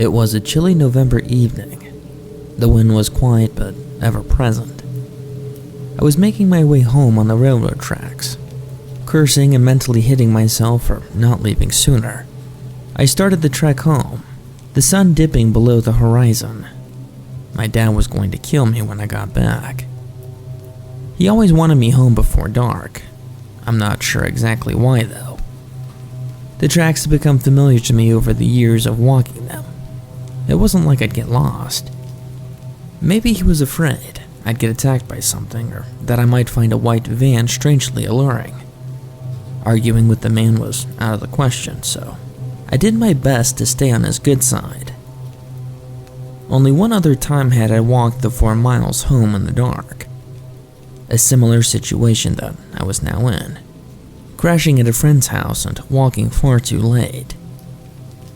It was a chilly November evening. The wind was quiet but ever present. I was making my way home on the railroad tracks, cursing and mentally hitting myself for not leaving sooner. I started the trek home, the sun dipping below the horizon. My dad was going to kill me when I got back. He always wanted me home before dark. I'm not sure exactly why though. The tracks had become familiar to me over the years of walking them. It wasn't like I'd get lost. Maybe he was afraid I'd get attacked by something, or that I might find a white van strangely alluring. Arguing with the man was out of the question, so I did my best to stay on his good side. Only one other time had I walked the 4 miles home in the dark. A similar situation that I was now in, crashing at a friend's house and walking far too late.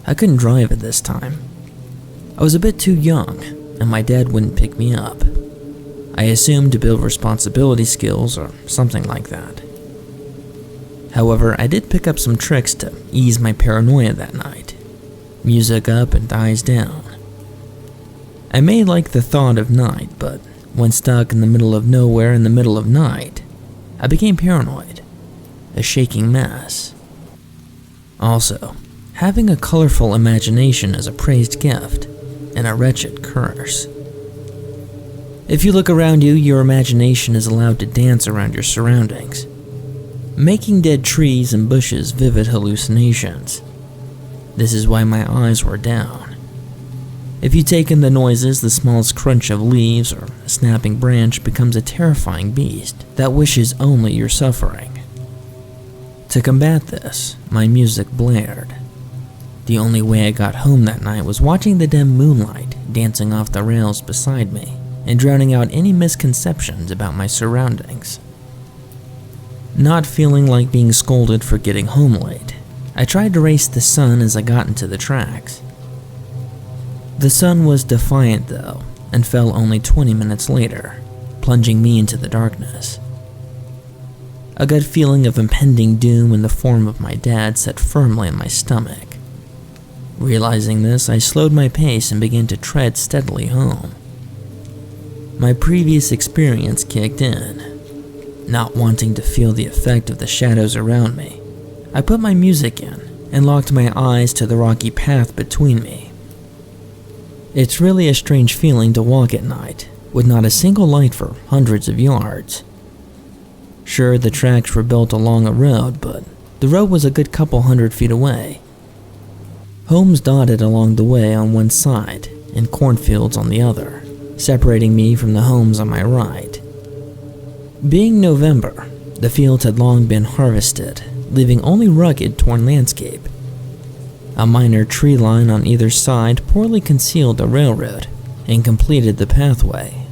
I couldn't drive at this time. I was a bit too young, and my dad wouldn't pick me up. I assumed to build responsibility skills or something like that. However, I did pick up some tricks to ease my paranoia that night. Music up and eyes down. I may like the thought of night, but when stuck in the middle of nowhere in the middle of night, I became paranoid, a shaking mess. Also, having a colorful imagination is a praised gift and a wretched curse. If you look around you, your imagination is allowed to dance around your surroundings, making dead trees and bushes vivid hallucinations. This is why my eyes were down. If you take in the noises, the smallest crunch of leaves or a snapping branch becomes a terrifying beast that wishes only your suffering. To combat this, my music blared. The only way I got home that night was watching the dim moonlight dancing off the rails beside me and drowning out any misconceptions about my surroundings. Not feeling like being scolded for getting home late, I tried to race the sun as I got into the tracks. The sun was defiant though, and fell only 20 minutes later, plunging me into the darkness. A gut feeling of impending doom in the form of my dad set firmly in my stomach. Realizing this, I slowed my pace and began to tread steadily home. My previous experience kicked in. Not wanting to feel the effect of the shadows around me, I put my music in and locked my eyes to the rocky path between me. It's really a strange feeling to walk at night, with not a single light for hundreds of yards. Sure, the tracks were built along a road, but the road was a good couple 100 feet away. Homes dotted along the way on one side, and cornfields on the other, separating me from the homes on my right. Being November, the fields had long been harvested, leaving only rugged, torn landscape. A minor tree line on either side poorly concealed the railroad and completed the pathway.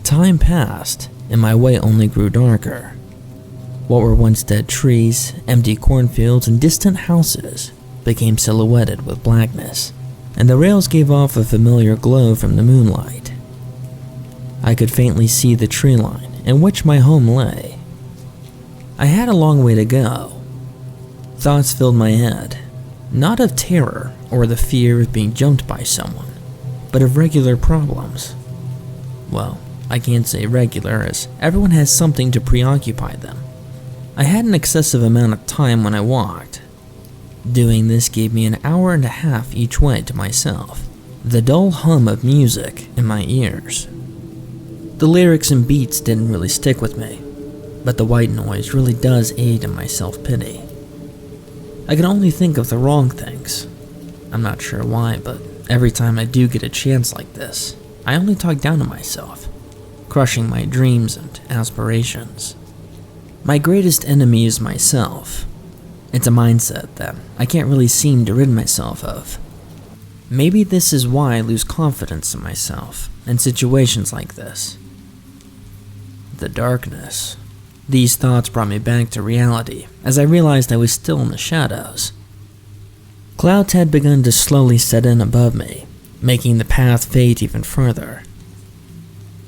Time passed, and my way only grew darker. What were once dead trees, empty cornfields, and distant houses became silhouetted with blackness, and the rails gave off a familiar glow from the moonlight. I could faintly see the tree line in which my home lay. I had a long way to go. Thoughts filled my head, not of terror or the fear of being jumped by someone, but of regular problems. Well, I can't say regular, as everyone has something to preoccupy them. I had an excessive amount of time when I walked. Doing this gave me an hour and a half each way to myself, the dull hum of music in my ears. The lyrics and beats didn't really stick with me, but the white noise really does aid in my self-pity. I can only think of the wrong things. I'm not sure why, but every time I do get a chance like this, I only talk down to myself, crushing my dreams and aspirations. My greatest enemy is myself. It's a mindset that I can't really seem to rid myself of. Maybe this is why I lose confidence in myself in situations like this. The darkness. These thoughts brought me back to reality as I realized I was still in the shadows. Clouds had begun to slowly set in above me, making the path fade even further.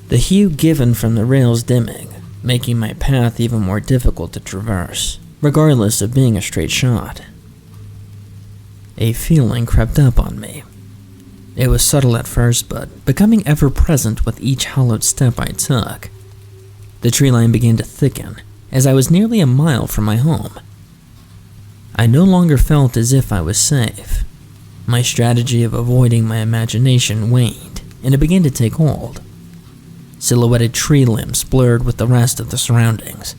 The hue given from the rails dimming, making my path even more difficult to traverse, regardless of being a straight shot. A feeling crept up on me. It was subtle at first, but becoming ever present with each hollowed step I took. The tree line began to thicken as I was nearly a mile from my home. I no longer felt as if I was safe. My strategy of avoiding my imagination waned, and it began to take hold. Silhouetted tree limbs blurred with the rest of the surroundings.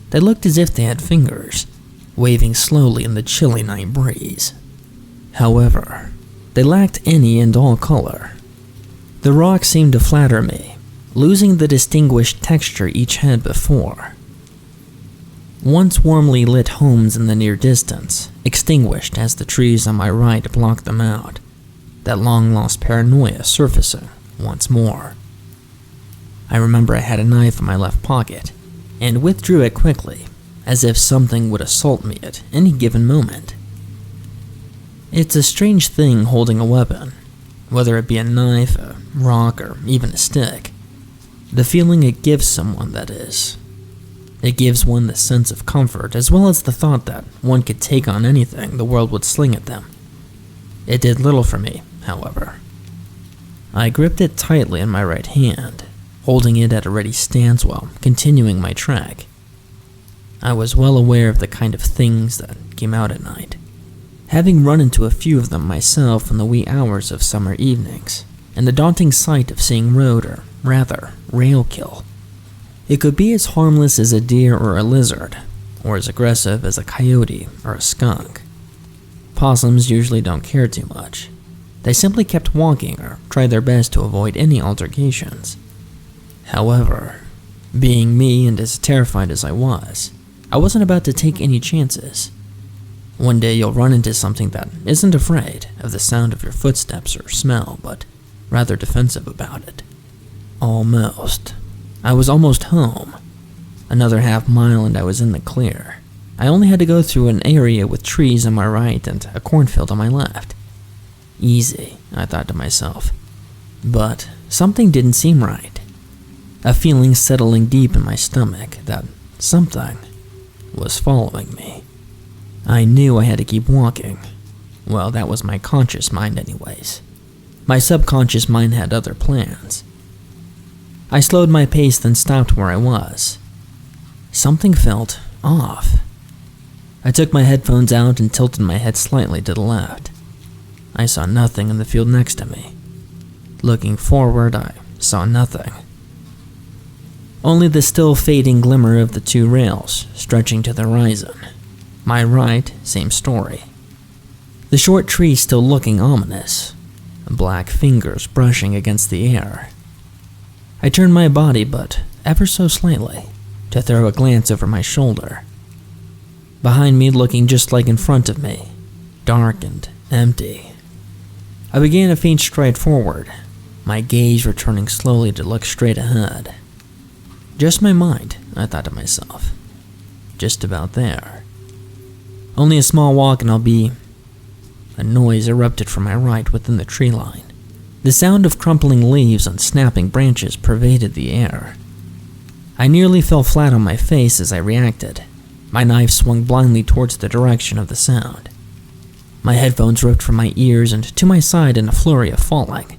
They looked as if they had fingers, waving slowly in the chilly night breeze. However, they lacked any and all color. The rocks seemed to flatter me, losing the distinguished texture each had before. Once warmly lit homes in the near distance, extinguished as the trees on my right blocked them out, that long-lost paranoia surfacing once more. I remember I had a knife in my left pocket, and withdrew it quickly, as if something would assault me at any given moment. It's a strange thing holding a weapon, whether it be a knife, a rock, or even a stick. The feeling it gives someone, that is. It gives one the sense of comfort, as well as the thought that one could take on anything the world would sling at them. It did little for me, however. I gripped it tightly in my right hand, holding it at a ready stance while continuing my trek. I was well aware of the kind of things that came out at night, having run into a few of them myself in the wee hours of summer evenings, and the daunting sight of seeing road, or rather, railkill. It could be as harmless as a deer or a lizard, or as aggressive as a coyote or a skunk. Possums usually don't care too much. They simply kept walking or tried their best to avoid any altercations. However, being me and as terrified as I wasn't about to take any chances. One day you'll run into something that isn't afraid of the sound of your footsteps or smell, but rather defensive about it. Almost. I was almost home. Another half-mile and I was in the clear. I only had to go through an area with trees on my right and a cornfield on my left. Easy, I thought to myself. But something didn't seem right. A feeling settling deep in my stomach that something was following me. I knew I had to keep walking. Well, that was my conscious mind anyways. My subconscious mind had other plans. I slowed my pace, then stopped where I was. Something felt off. I took my headphones out and tilted my head slightly to the left. I saw nothing in the field next to me. Looking forward, I saw nothing. Only the still fading glimmer of the two rails stretching to the horizon. My right, same story. The short tree still looking ominous, black fingers brushing against the air. I turned my body, but ever so slightly, to throw a glance over my shoulder. Behind me, looking just like in front of me, dark and empty. I began a faint stride forward, my gaze returning slowly to look straight ahead. Just my mind, I thought to myself. Just about there. Only a small walk and I'll be... A noise erupted from my right within the tree line. The sound of crumpling leaves on snapping branches pervaded the air. I nearly fell flat on my face as I reacted. My knife swung blindly towards the direction of the sound. My headphones ripped from my ears and to my side in a flurry of falling.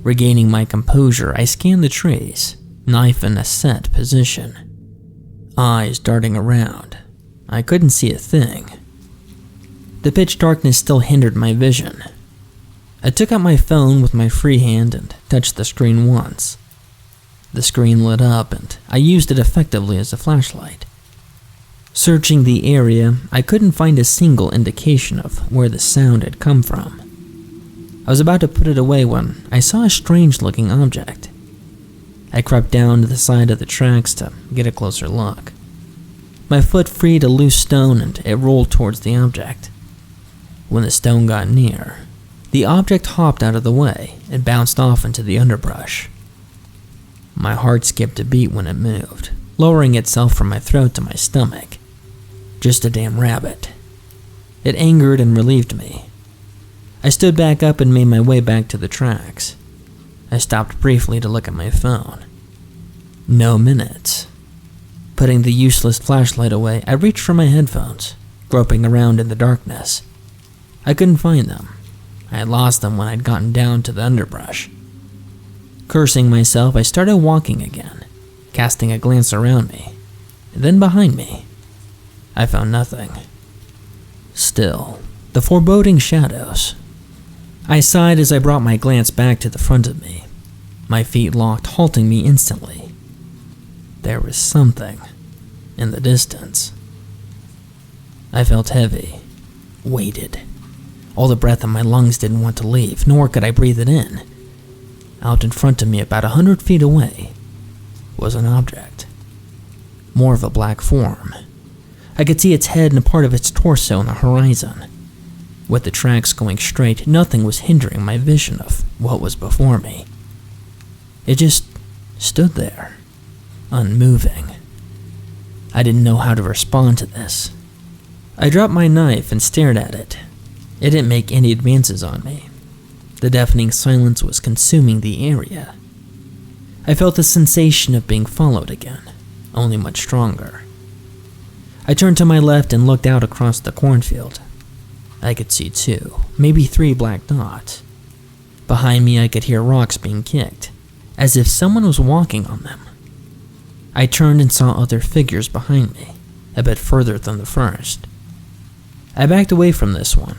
Regaining my composure, I scanned the trees, knife in a set position. Eyes darting around. I couldn't see a thing. The pitch darkness still hindered my vision. I took out my phone with my free hand and touched the screen once. The screen lit up and I used it effectively as a flashlight. Searching the area, I couldn't find a single indication of where the sound had come from. I was about to put it away when I saw a strange-looking object. I crept down to the side of the tracks to get a closer look. My foot freed a loose stone and it rolled towards the object. When the stone got near, the object hopped out of the way and bounced off into the underbrush. My heart skipped a beat when it moved, lowering itself from my throat to my stomach. Just a damn rabbit. It angered and relieved me. I stood back up and made my way back to the tracks. I stopped briefly to look at my phone. No minutes. Putting the useless flashlight away, I reached for my headphones, groping around in the darkness. I couldn't find them. I had lost them when I'd gotten down to the underbrush. Cursing myself, I started walking again, casting a glance around me, and then behind me. I found nothing. Still, the foreboding shadows. I sighed as I brought my glance back to the front of me. My feet locked, halting me instantly. There was something in the distance. I felt heavy, weighted. All the breath in my lungs didn't want to leave, nor could I breathe it in. Out in front of me, about 100 feet away, was an object. More of a black form. I could see its head and a part of its torso on the horizon. With the tracks going straight, nothing was hindering my vision of what was before me. It just stood there, unmoving. I didn't know how to respond to this. I dropped my knife and stared at it. It didn't make any advances on me. The deafening silence was consuming the area. I felt the sensation of being followed again, only much stronger. I turned to my left and looked out across the cornfield. I could see 2, maybe 3 black dots. Behind me, I could hear rocks being kicked, as if someone was walking on them. I turned and saw other figures behind me, a bit further than the first. I backed away from this one.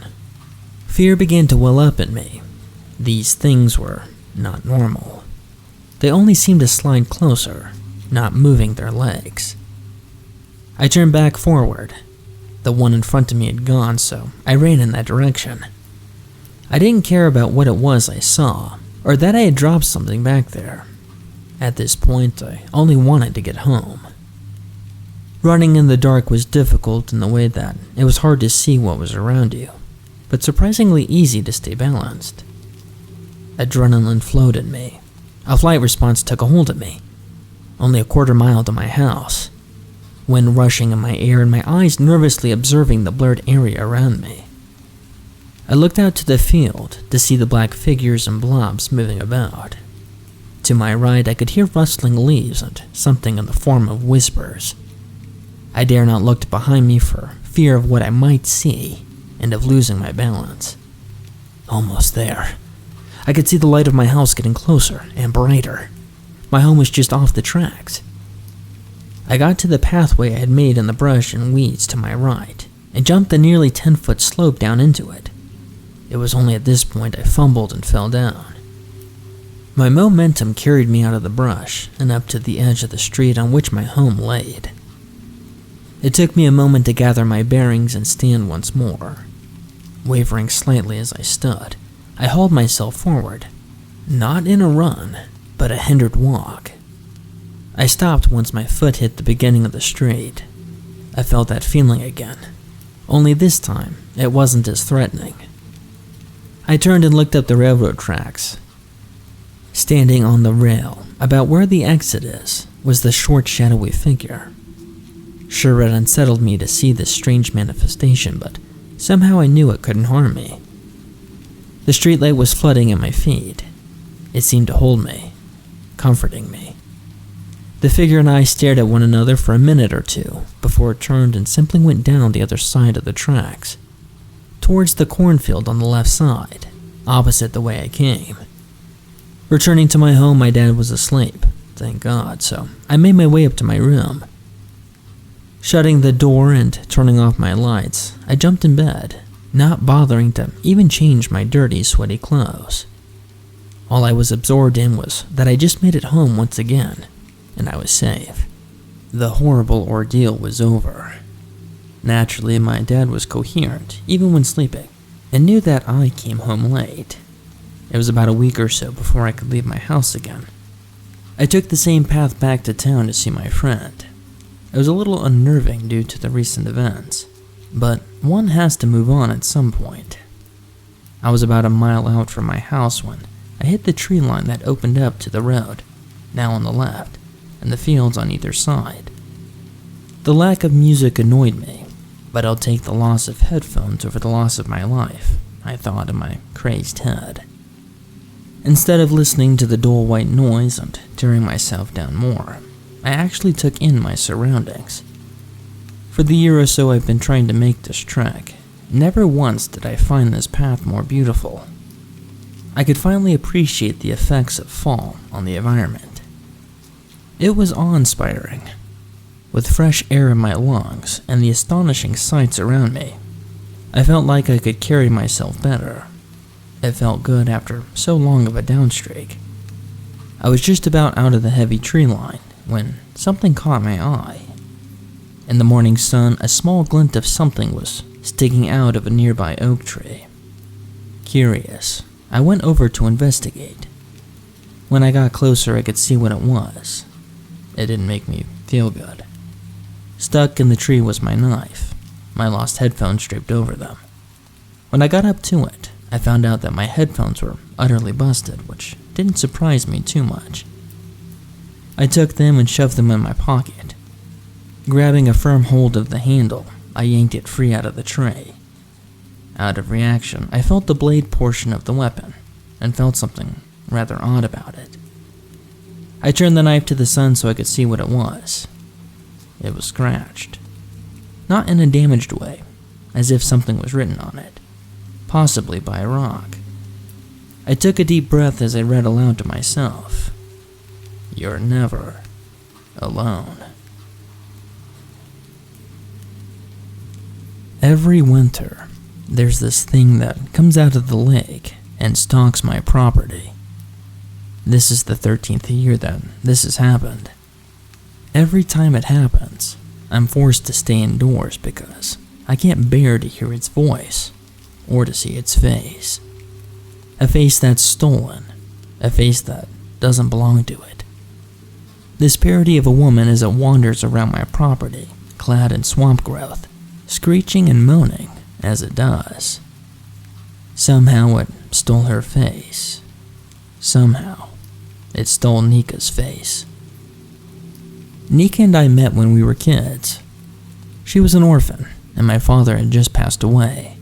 Fear began to well up in me. These things were not normal. They only seemed to slide closer, not moving their legs. I turned back forward. The one in front of me had gone, so I ran in that direction. I didn't care about what it was I saw, or that I had dropped something back there. At this point, I only wanted to get home. Running in the dark was difficult in the way that it was hard to see what was around you, but surprisingly easy to stay balanced. Adrenaline flowed in me. A flight response took a hold of me. Only a quarter mile to my house. Wind rushing in my ear and my eyes nervously observing the blurred area around me. I looked out to the field to see the black figures and blobs moving about. To my right, I could hear rustling leaves and something in the form of whispers. I dare not look behind me for fear of what I might see and of losing my balance. Almost there. I could see the light of my house getting closer and brighter. My home was just off the tracks. I got to the pathway I had made in the brush and weeds to my right and jumped the nearly 10-foot slope down into it. It was only at this point I fumbled and fell down. My momentum carried me out of the brush and up to the edge of the street on which my home laid. It took me a moment to gather my bearings and stand once more. Wavering slightly as I stood, I hauled myself forward, not in a run, but a hindered walk. I stopped once my foot hit the beginning of the street. I felt that feeling again, only this time it wasn't as threatening. I turned and looked up the railroad tracks. Standing on the rail, about where the exit is, was the short, shadowy figure. Sure, it unsettled me to see this strange manifestation, but somehow I knew it couldn't harm me. The streetlight was flooding at my feet. It seemed to hold me, comforting me. The figure and I stared at one another for a minute or two before it turned and simply went down the other side of the tracks, towards the cornfield on the left side, opposite the way I came. Returning to my home, my dad was asleep, thank God, so I made my way up to my room. Shutting the door and turning off my lights, I jumped in bed, not bothering to even change my dirty, sweaty clothes. All I was absorbed in was that I just made it home once again, and I was safe. The horrible ordeal was over. Naturally, my dad was coherent, even when sleeping, and knew that I came home late. It was about a week or so before I could leave my house again. I took the same path back to town to see my friend. It was a little unnerving due to the recent events, but one has to move on at some point. I was about a mile out from my house when I hit the tree line that opened up to the road, now on the left, and the fields on either side. The lack of music annoyed me, but I'll take the loss of headphones over the loss of my life, I thought in my crazed head. Instead of listening to the dull white noise and tearing myself down more, I actually took in my surroundings. For the year or so I've been trying to make this trek, Never once did I find this path more beautiful. I could finally appreciate the effects of fall on the environment. It was awe-inspiring. With fresh air in my lungs and the astonishing sights around me, I felt like I could carry myself better. It felt good after so long of a downstreak. I was just about out of the heavy tree line when something caught my eye. In the morning sun, a small glint of something was sticking out of a nearby oak tree. Curious, I went over to investigate. When I got closer, I could see what it was. It didn't make me feel good. Stuck in the tree was my knife. My lost headphones draped over them. When I got up to it, I found out that my headphones were utterly busted, which didn't surprise me too much. I took them and shoved them in my pocket. Grabbing a firm hold of the handle, I yanked it free out of the tray. Out of reaction, I felt the blade portion of the weapon, and felt something rather odd about it. I turned the knife to the sun so I could see what it was. It was scratched. Not in a damaged way, as if something was written on it, possibly by a rock. I took a deep breath as I read aloud to myself, "You're never alone." Every winter, there's this thing that comes out of the lake and stalks my property. This is the 13th year that this has happened. Every time it happens, I'm forced to stay indoors because I can't bear to hear its voice or to see its face. A face that's stolen, a face that doesn't belong to it. This parody of a woman as it wanders around my property, clad in swamp growth, screeching and moaning as it does. Somehow it stole her face. Somehow it stole Nika's face. Nika and I met when we were kids. She was an orphan, and my father had just passed away.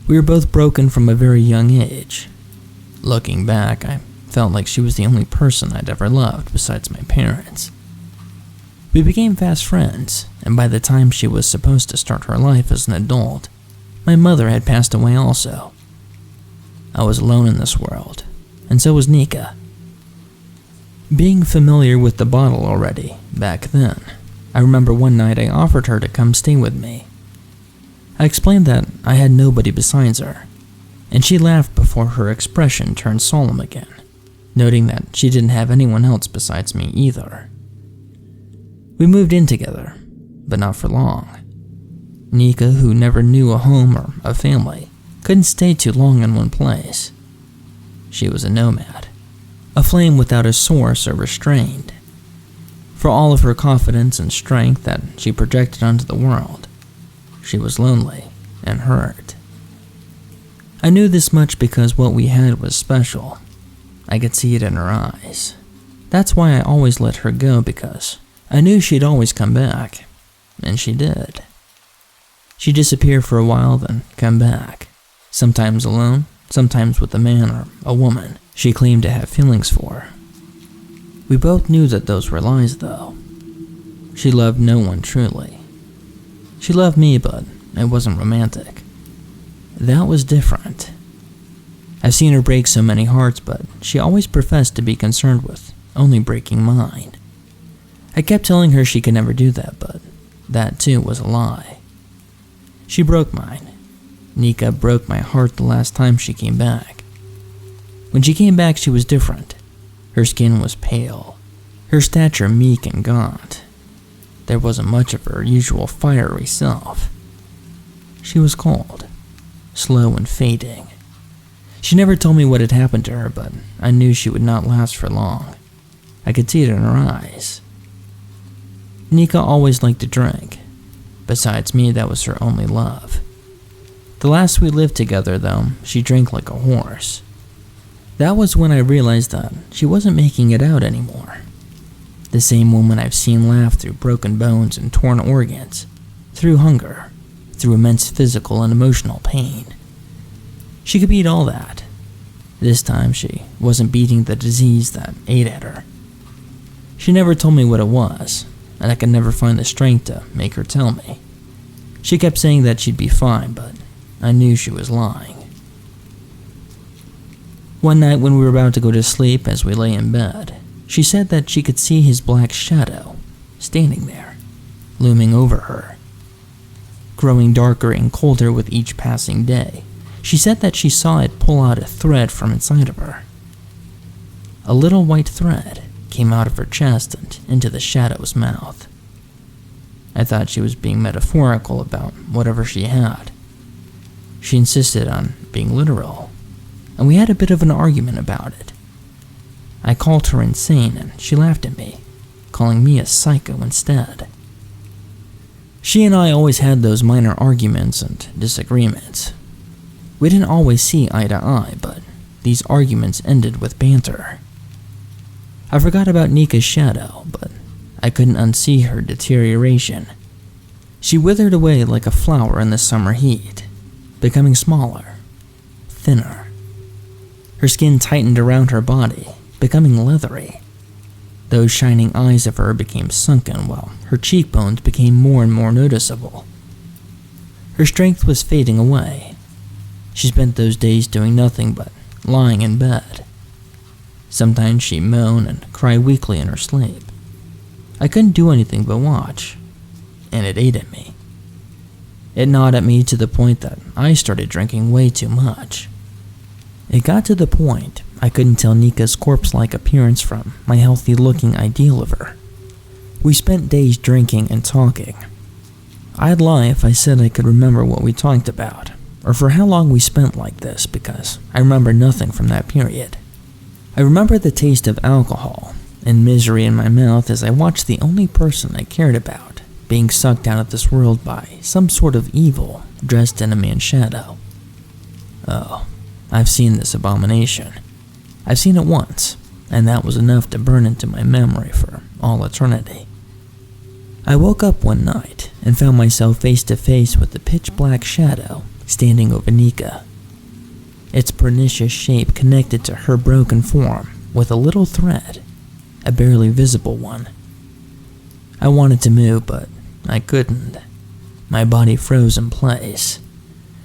We were both broken from a very young age. Looking back, I felt like she was the only person I'd ever loved besides my parents. We became fast friends, and by the time she was supposed to start her life as an adult, my mother had passed away also. I was alone in this world, and so was Nika. Being familiar with the bottle already, back then, I remember one night I offered her to come stay with me. I explained that I had nobody besides her, and she laughed before her expression turned solemn again, noting that she didn't have anyone else besides me either. We moved in together, but not for long. Nika, who never knew a home or a family, couldn't stay too long in one place. She was a nomad, a flame without a source or restraint. For all of her confidence and strength that she projected onto the world, she was lonely and hurt. I knew this much because what we had was special. I could see it in her eyes. That's why I always let her go, because I knew she'd always come back, and she did. She'd disappear for a while, then come back, sometimes alone, sometimes with a man or a woman she claimed to have feelings for. We both knew that those were lies, though. She loved no one truly. She loved me, but it wasn't romantic. That was different. I've seen her break so many hearts, but she always professed to be concerned with only breaking mine. I kept telling her she could never do that, but that too was a lie. She broke mine. Nika broke my heart the last time she came back. When she came back, she was different. Her skin was pale, her stature meek and gaunt. There wasn't much of her usual fiery self. She was cold, slow and fading. She never told me what had happened to her, but I knew she would not last for long. I could see it in her eyes. Nika always liked to drink. Besides me, that was her only love. The last we lived together, though, she drank like a horse. That was when I realized that she wasn't making it out anymore. The same woman I've seen laugh through broken bones and torn organs, through hunger, through immense physical and emotional pain. She could beat all that. This time she wasn't beating the disease that ate at her. She never told me what it was, and I could never find the strength to make her tell me. She kept saying that she'd be fine, but I knew she was lying. One night when we were about to go to sleep as we lay in bed, she said that she could see his black shadow standing there, looming over her. Growing darker and colder with each passing day, she said that she saw it pull out a thread from inside of her. A little white thread came out of her chest and into the shadow's mouth. I thought she was being metaphorical about whatever she had. She insisted on being literal, and we had a bit of an argument about it. I called her insane and she laughed at me, calling me a psycho instead. She and I always had those minor arguments and disagreements. We didn't always see eye to eye, but these arguments ended with banter. I forgot about Nika's shadow, but I couldn't unsee her deterioration. She withered away like a flower in the summer heat, becoming smaller, thinner. Her skin tightened around her body, becoming leathery. Those shining eyes of her became sunken while her cheekbones became more and more noticeable. Her strength was fading away. She spent those days doing nothing but lying in bed. Sometimes she'd moan and cry weakly in her sleep. I couldn't do anything but watch, and it ate at me. It gnawed at me to the point that I started drinking way too much. It got to the point I couldn't tell Nika's corpse-like appearance from my healthy-looking ideal of her. We spent days drinking and talking. I'd lie if I said I could remember what we talked about, or for how long we spent like this, because I remember nothing from that period. I remember the taste of alcohol and misery in my mouth as I watched the only person I cared about being sucked out of this world by some sort of evil dressed in a man's shadow. Oh, I've seen this abomination. I've seen it once, and that was enough to burn into my memory for all eternity. I woke up one night and found myself face to face with the pitch-black shadow standing over Nika. Its pernicious shape connected to her broken form with a little thread, a barely visible one. I wanted to move, but I couldn't. My body froze in place.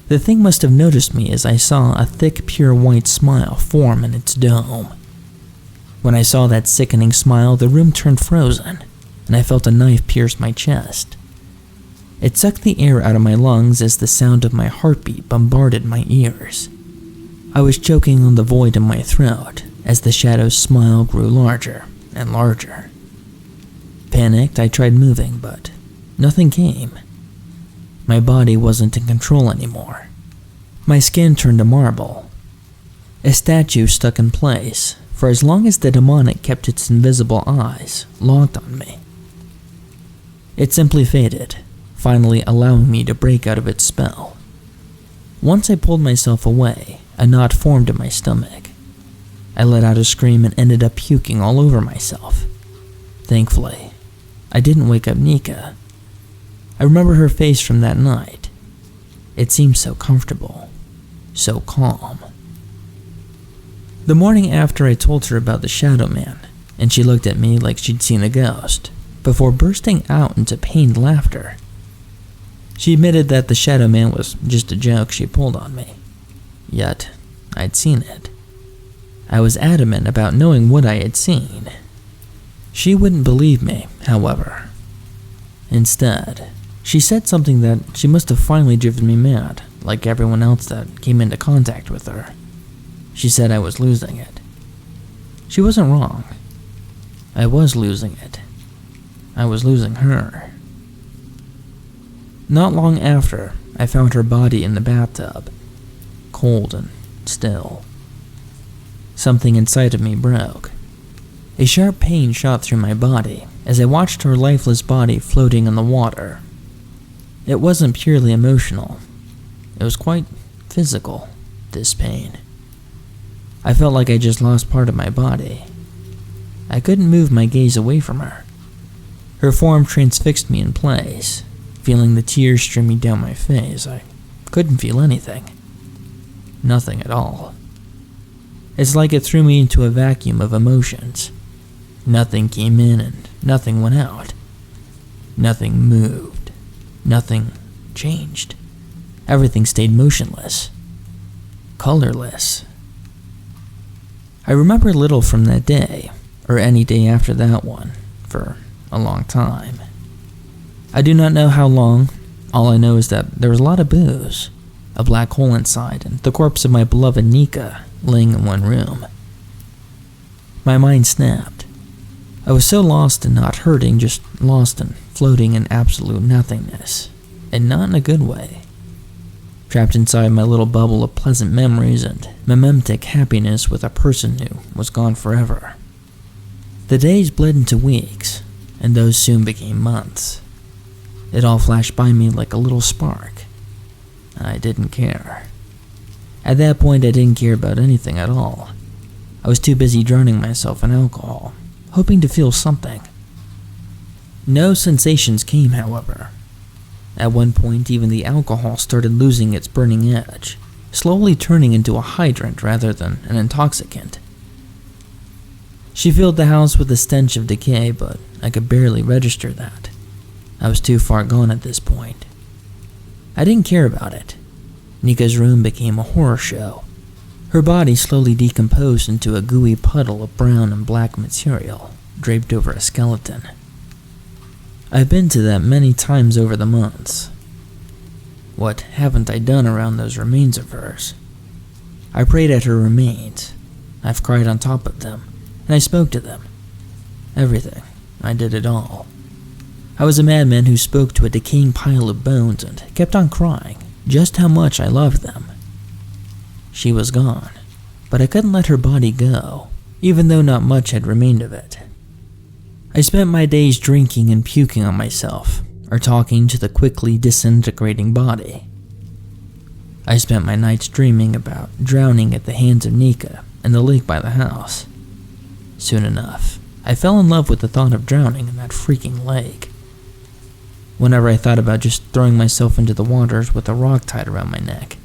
The thing must have noticed me as I saw a thick, pure white smile form in its dome. When I saw that sickening smile, the room turned frozen, and I felt a knife pierce my chest. It sucked the air out of my lungs as the sound of my heartbeat bombarded my ears. I was choking on the void in my throat as the shadow's smile grew larger and larger. Panicked, I tried moving, but nothing came. My body wasn't in control anymore. My skin turned to marble. A statue stuck in place for as long as the demonic kept its invisible eyes locked on me. It simply faded, finally allowing me to break out of its spell. Once I pulled myself away, a knot formed in my stomach. I let out a scream and ended up puking all over myself. Thankfully, I didn't wake up Nika. I remember her face from that night. It seemed so comfortable, so calm. The morning after, I told her about the Shadow Man, and she looked at me like she'd seen a ghost, before bursting out into pained laughter. She admitted that the Shadow Man was just a joke she pulled on me. Yet, I'd seen it. I was adamant about knowing what I had seen. She wouldn't believe me, however. Instead, she said something that she must have finally driven me mad, like everyone else that came into contact with her. She said I was losing it. She wasn't wrong. I was losing it. I was losing her. Not long after, I found her body in the bathtub, cold and still. Something inside of me broke. A sharp pain shot through my body as I watched her lifeless body floating in the water. It wasn't purely emotional. It was quite physical, this pain. I felt like I just lost part of my body. I couldn't move my gaze away from her. Her form transfixed me in place, feeling the tears streaming down my face. I couldn't feel anything. Nothing at all. It's like it threw me into a vacuum of emotions. Nothing came in and nothing went out. Nothing moved. Nothing changed. Everything stayed motionless, colorless. I remember little from that day, or any day after that one, for a long time. I do not know how long. All I know is that there was a lot of booze, a black hole inside, and the corpse of my beloved Nika laying in one room. My mind snapped. I was so lost and not hurting, just lost and floating in absolute nothingness, and not in a good way. Trapped inside my little bubble of pleasant memories and mementic happiness with a person who was gone forever. The days bled into weeks, and those soon became months. It all flashed by me like a little spark. I didn't care. At that point, I didn't care about anything at all. I was too busy drowning myself in alcohol, hoping to feel something. No sensations came, however. At one point, even the alcohol started losing its burning edge, slowly turning into a hydrant rather than an intoxicant. She filled the house with the stench of decay, but I could barely register that. I was too far gone at this point. I didn't care about it. Nika's room became a horror show. Her body slowly decomposed into a gooey puddle of brown and black material, draped over a skeleton. I've been to that many times over the months. What haven't I done around those remains of hers? I prayed at her remains. I've cried on top of them, and I spoke to them. Everything. I did it all. I was a madman who spoke to a decaying pile of bones and kept on crying just how much I loved them. She was gone, but I couldn't let her body go, even though not much had remained of it. I spent my days drinking and puking on myself, or talking to the quickly disintegrating body. I spent my nights dreaming about drowning at the hands of Nika in the lake by the house. Soon enough, I fell in love with the thought of drowning in that freaking lake. Whenever I thought about just throwing myself into the waters with a rock tied around my neck,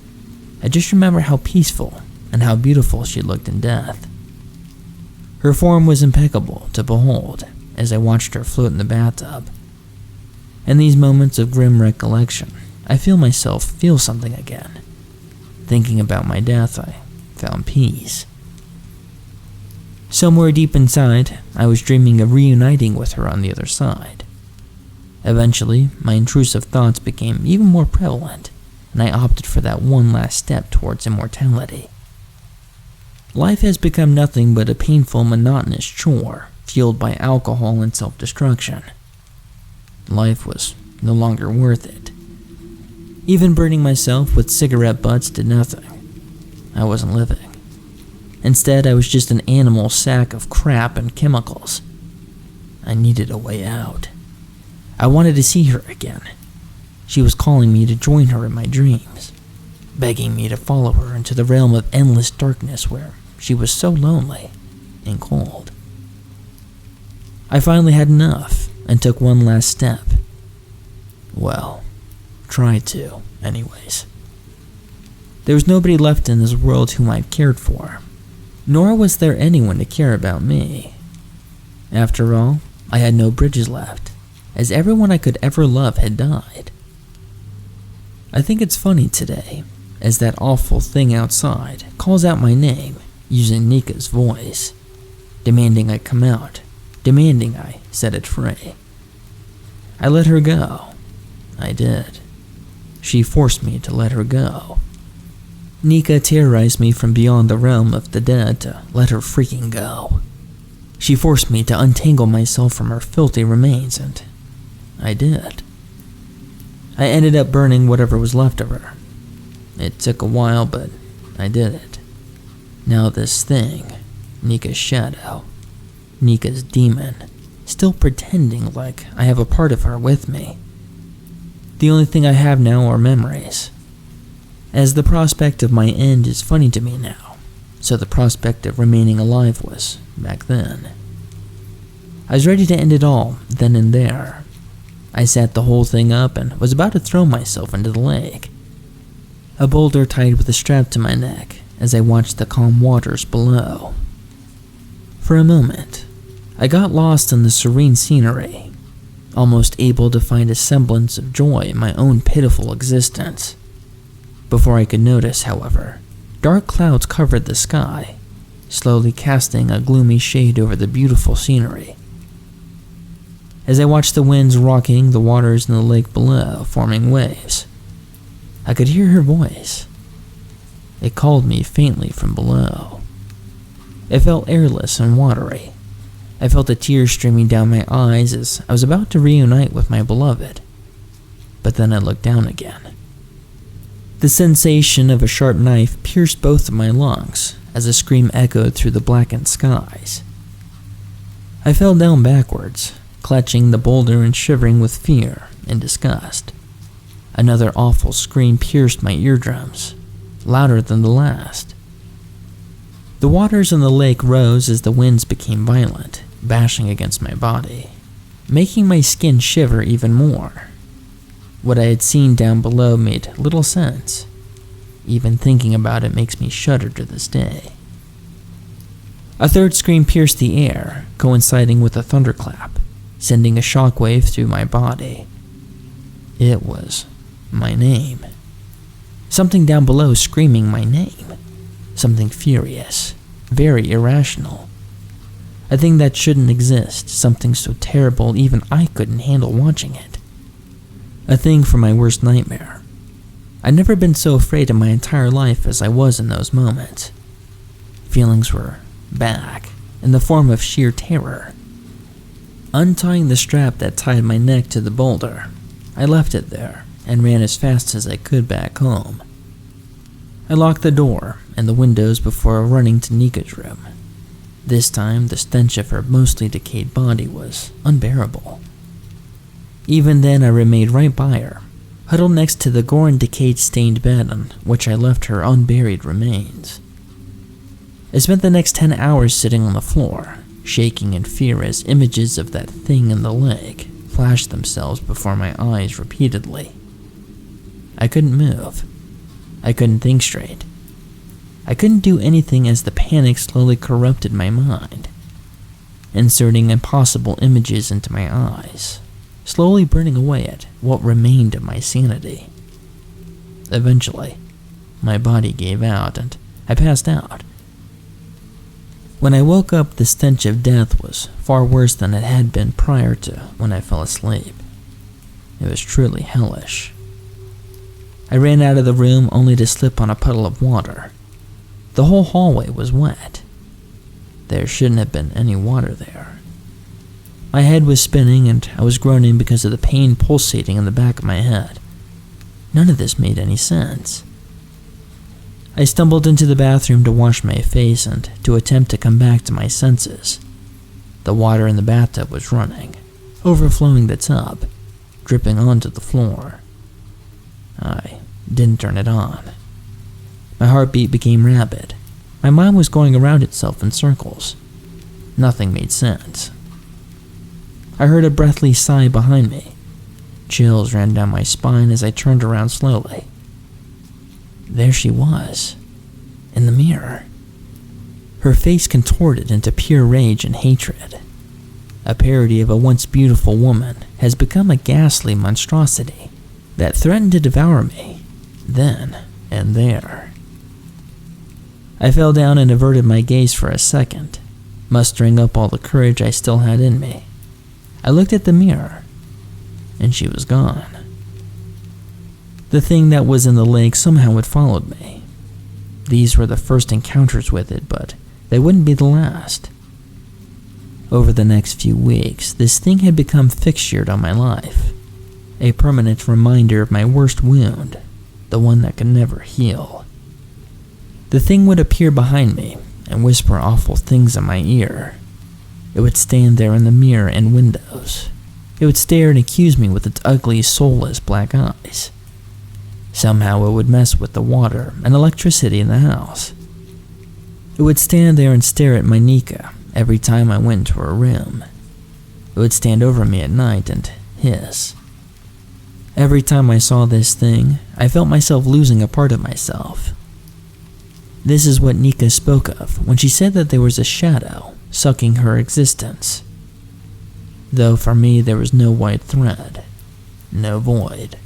I just remember how peaceful and how beautiful she looked in death. Her form was impeccable to behold as I watched her float in the bathtub. In these moments of grim recollection, I feel myself feel something again. Thinking about my death, I found peace. Somewhere deep inside, I was dreaming of reuniting with her on the other side. Eventually, my intrusive thoughts became even more prevalent, and I opted for that one last step towards immortality. Life has become nothing but a painful, monotonous chore, fueled by alcohol and self-destruction. Life was no longer worth it. Even burning myself with cigarette butts did nothing. I wasn't living. Instead, I was just an animal sack of crap and chemicals. I needed a way out. I wanted to see her again. She was calling me to join her in my dreams, begging me to follow her into the realm of endless darkness where she was so lonely and cold. I finally had enough and took one last step. Well, tried to, anyways. There was nobody left in this world whom I cared for, nor was there anyone to care about me. After all, I had no bridges left, as everyone I could ever love had died. I think it's funny today, as that awful thing outside calls out my name using Nika's voice, demanding I come out, demanding I set it free. I let her go. I did. She forced me to let her go. Nika terrorized me from beyond the realm of the dead to let her freaking go. She forced me to untangle myself from her filthy remains, and I did. I ended up burning whatever was left of her. It took a while, but I did it. Now this thing, Nika's shadow, Nika's demon, still pretending like I have a part of her with me. The only thing I have now are memories. As the prospect of my end is funny to me now, so the prospect of remaining alive was back then. I was ready to end it all then and there. I sat the whole thing up and was about to throw myself into the lake. A boulder tied with a strap to my neck as I watched the calm waters below. For a moment, I got lost in the serene scenery, almost able to find a semblance of joy in my own pitiful existence. Before I could notice, however, dark clouds covered the sky, slowly casting a gloomy shade over the beautiful scenery. As I watched the winds rocking the waters in the lake below, forming waves, I could hear her voice. It called me faintly from below. It felt airless and watery. I felt the tears streaming down my eyes as I was about to reunite with my beloved. But then I looked down again. The sensation of a sharp knife pierced both of my lungs as a scream echoed through the blackened skies. I fell down backwards, clutching the boulder and shivering with fear and disgust. Another awful scream pierced my eardrums, louder than the last. The waters in the lake rose as the winds became violent, bashing against my body, making my skin shiver even more. What I had seen down below made little sense. Even thinking about it makes me shudder to this day. A third scream pierced the air, coinciding with a thunderclap, sending a shockwave through my body. It was my name. Something down below screaming my name. Something furious, very irrational. A thing that shouldn't exist, something so terrible even I couldn't handle watching it. A thing from my worst nightmare. I'd never been so afraid in my entire life as I was in those moments. Feelings were back, in the form of sheer terror. Untying the strap that tied my neck to the boulder, I left it there and ran as fast as I could back home. I locked the door and the windows before running to Nika's room. This time, the stench of her mostly decayed body was unbearable. Even then, I remained right by her, huddled next to the gore and decayed stained bed on which I left her unburied remains. I spent the next 10 hours sitting on the floor, shaking in fear as images of that thing in the lake flashed themselves before my eyes repeatedly. I couldn't move. I couldn't think straight. I couldn't do anything as the panic slowly corrupted my mind, inserting impossible images into my eyes, slowly burning away at what remained of my sanity. Eventually, my body gave out and I passed out. When I woke up, the stench of death was far worse than it had been prior to when I fell asleep. It was truly hellish. I ran out of the room only to slip on a puddle of water. The whole hallway was wet. There shouldn't have been any water there. My head was spinning and I was groaning because of the pain pulsating in the back of my head. None of this made any sense. I stumbled into the bathroom to wash my face and to attempt to come back to my senses. The water in the bathtub was running, overflowing the tub, dripping onto the floor. I didn't turn it on. My heartbeat became rapid. My mind was going around itself in circles. Nothing made sense. I heard a breathy sigh behind me. Chills ran down my spine as I turned around slowly. There she was, in the mirror. Her face contorted into pure rage and hatred. A parody of a once beautiful woman has become a ghastly monstrosity that threatened to devour me, then and there. I fell down and averted my gaze for a second, mustering up all the courage I still had in me. I looked at the mirror, and she was gone. The thing that was in the lake somehow had followed me. These were the first encounters with it, but they wouldn't be the last. Over the next few weeks, this thing had become fixtured on my life, a permanent reminder of my worst wound, the one that could never heal. The thing would appear behind me and whisper awful things in my ear. It would stand there in the mirror and windows. It would stare and accuse me with its ugly, soulless black eyes. Somehow it would mess with the water and electricity in the house. It would stand there and stare at my Nika every time I went into her room. It would stand over me at night and hiss. Every time I saw this thing, I felt myself losing a part of myself. This is what Nika spoke of when she said that there was a shadow sucking her existence. Though for me there was no white thread, no void.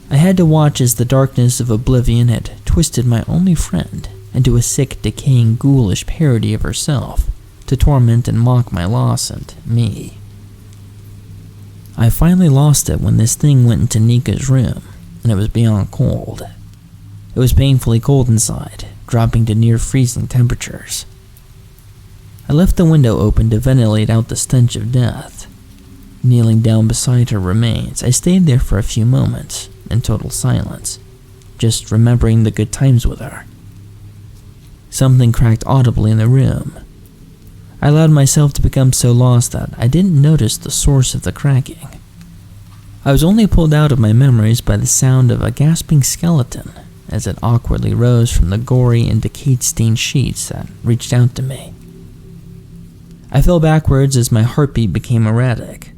I had to watch as the darkness of oblivion had twisted my only friend into a sick, decaying, ghoulish parody of herself to torment and mock my loss and me. I finally lost it when this thing went into Nika's room, and it was beyond cold. It was painfully cold inside, dropping to near freezing temperatures. I left the window open to ventilate out the stench of death. Kneeling down beside her remains, I stayed there for a few moments, in total silence, just remembering the good times with her. Something cracked audibly in the room. I allowed myself to become so lost that I didn't notice the source of the cracking. I was only pulled out of my memories by the sound of a gasping skeleton as it awkwardly rose from the gory and decayed-stained sheets that reached out to me. I fell backwards as my heartbeat became erratic.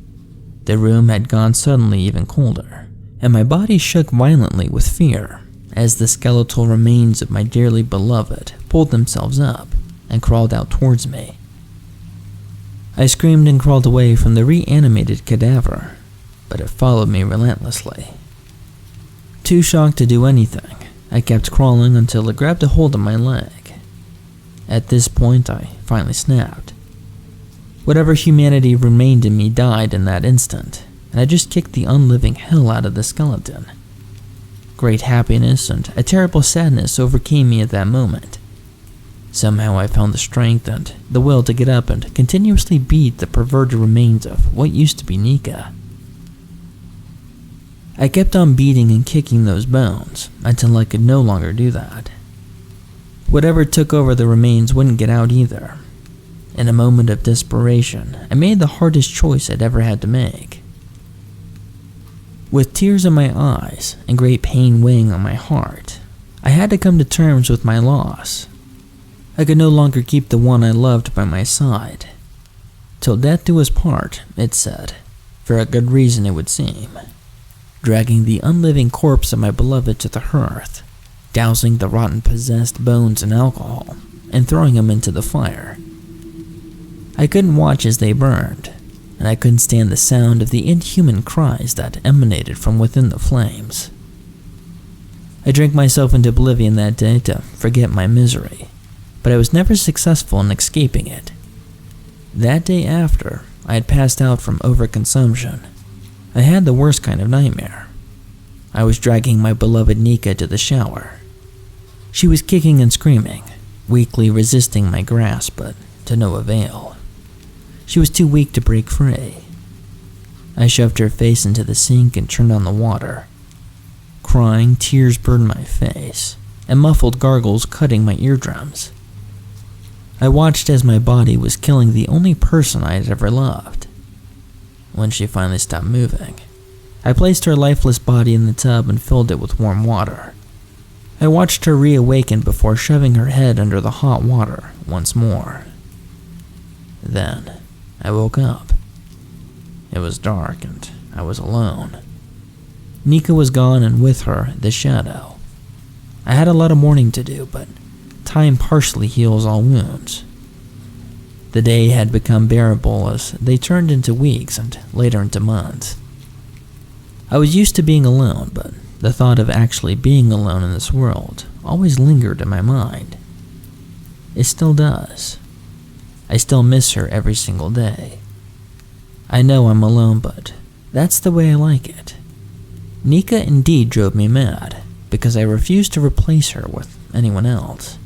The room had gone suddenly even colder, and my body shook violently with fear as the skeletal remains of my dearly beloved pulled themselves up and crawled out towards me. I screamed and crawled away from the reanimated cadaver, but it followed me relentlessly. Too shocked to do anything, I kept crawling until it grabbed a hold of my leg. At this point, I finally snapped. Whatever humanity remained in me died in that instant, and I just kicked the unliving hell out of the skeleton. Great happiness and a terrible sadness overcame me at that moment. Somehow I found the strength and the will to get up and continuously beat the perverted remains of what used to be Nika. I kept on beating and kicking those bones until I could no longer do that. Whatever took over the remains wouldn't get out either. In a moment of desperation, I made the hardest choice I'd ever had to make. With tears in my eyes and great pain weighing on my heart, I had to come to terms with my loss. I could no longer keep the one I loved by my side. Till death do us part, it said, for a good reason it would seem. Dragging the unliving corpse of my beloved to the hearth, dousing the rotten possessed bones in alcohol, and throwing them into the fire. I couldn't watch as they burned, and I couldn't stand the sound of the inhuman cries that emanated from within the flames. I drank myself into oblivion that day to forget my misery, but I was never successful in escaping it. That day after, I had passed out from overconsumption. I had the worst kind of nightmare. I was dragging my beloved Nika to the shower. She was kicking and screaming, weakly resisting my grasp, but to no avail. She was too weak to break free. I shoved her face into the sink and turned on the water. Crying, tears burned my face, and muffled gargles cutting my eardrums. I watched as my body was killing the only person I had ever loved. When she finally stopped moving, I placed her lifeless body in the tub and filled it with warm water. I watched her reawaken before shoving her head under the hot water once more. Then, I woke up. It was dark and I was alone. Nika was gone and with her, the shadow. I had a lot of mourning to do, but time partially heals all wounds. The day had become bearable as they turned into weeks and later into months. I was used to being alone, but the thought of actually being alone in this world always lingered in my mind. It still does. I still miss her every single day. I know I'm alone, but that's the way I like it. Nika indeed drove me mad, because I refused to replace her with anyone else.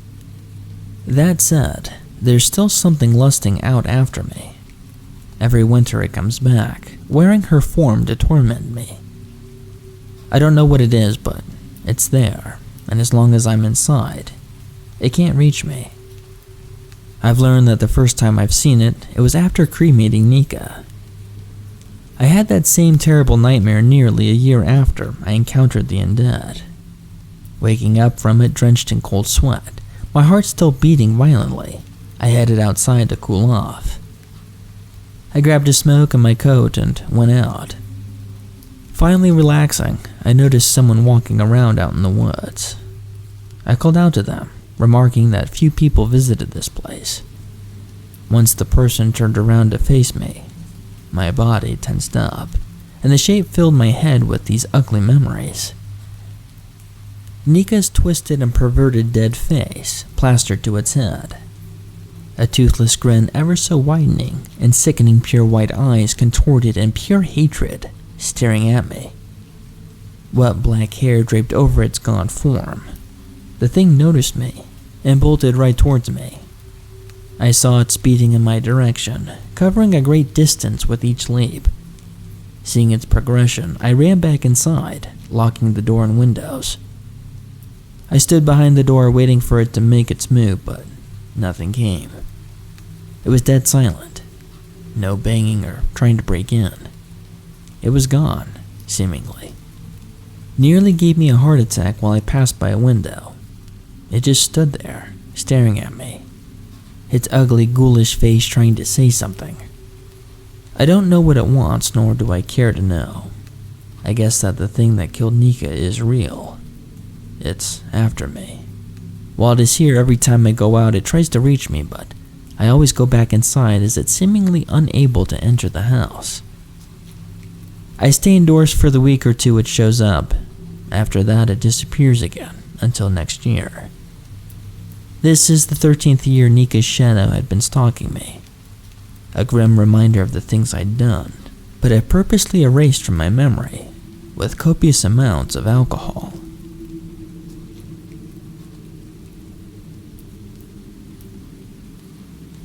That said, there's still something lusting out after me. Every winter it comes back, wearing her form to torment me. I don't know what it is, but it's there, and as long as I'm inside, it can't reach me. I've learned that the first time I've seen it, it was after cremating Nika. I had that same terrible nightmare nearly a year after I encountered the undead. Waking up from it drenched in cold sweat, my heart still beating violently, I headed outside to cool off. I grabbed a smoke and my coat and went out. Finally relaxing, I noticed someone walking around out in the woods. I called out to them, remarking that few people visited this place. Once the person turned around to face me, my body tensed up, and the shape filled my head with these ugly memories. Nika's twisted and perverted dead face plastered to its head. A toothless grin ever so widening and sickening pure white eyes contorted in pure hatred, staring at me. Wet black hair draped over its gaunt form. The thing noticed me and bolted right towards me. I saw it speeding in my direction, covering a great distance with each leap. Seeing its progression, I ran back inside, locking the door and windows. I stood behind the door waiting for it to make its move, but nothing came. It was dead silent. No banging or trying to break in. It was gone, seemingly. Nearly gave me a heart attack while I passed by a window. It just stood there, staring at me. Its ugly, ghoulish face trying to say something. I don't know what it wants, nor do I care to know. I guess that the thing that killed Nika is real. It's after me. While it is here every time I go out, it tries to reach me, but I always go back inside as it's seemingly unable to enter the house. I stay indoors for the week or two it shows up. After that, it disappears again, until next year. This is the 13th year Nika's shadow had been stalking me. A grim reminder of the things I'd done, but I purposely erased from my memory, with copious amounts of alcohol.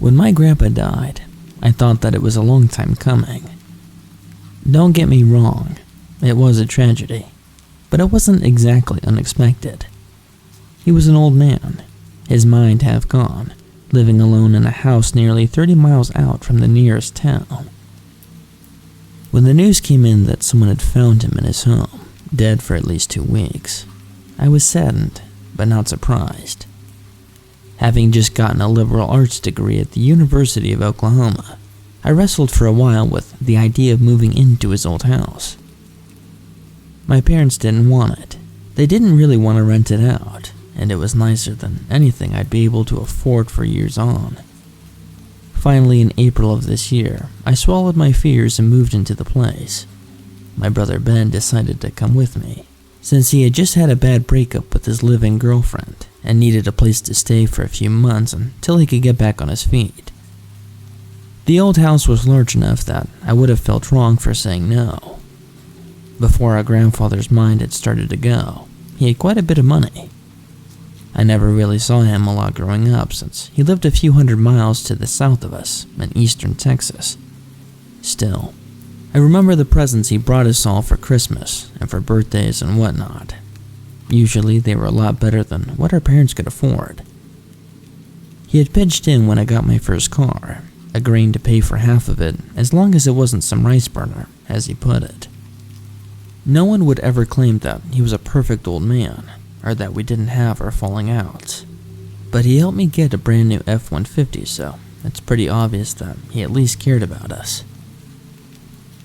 When my grandpa died, I thought that it was a long time coming. Don't get me wrong, it was a tragedy, but it wasn't exactly unexpected. He was an old man, his mind half gone, living alone in a house nearly 30 miles out from the nearest town. When the news came in that someone had found him in his home, dead for at least 2 weeks, I was saddened, but not surprised. Having just gotten a liberal arts degree at the University of Oklahoma, I wrestled for a while with the idea of moving into his old house. My parents didn't want it. They didn't really want to rent it out, and it was nicer than anything I'd be able to afford for years on. Finally, in April of this year, I swallowed my fears and moved into the place. My brother Ben decided to come with me, since he had just had a bad breakup with his live-in girlfriend and needed a place to stay for a few months until he could get back on his feet. The old house was large enough that I would have felt wrong for saying no. Before our grandfather's mind had started to go, he had quite a bit of money. I never really saw him a lot growing up since he lived a few hundred miles to the south of us in eastern Texas. Still, I remember the presents he brought us all for Christmas and for birthdays and whatnot. Usually they were a lot better than what our parents could afford. He had pitched in when I got my first car, agreeing to pay for half of it as long as it wasn't some rice burner, as he put it. No one would ever claim that he was a perfect old man, or that we didn't have our falling outs. But he helped me get a brand new F-150, so it's pretty obvious that he at least cared about us.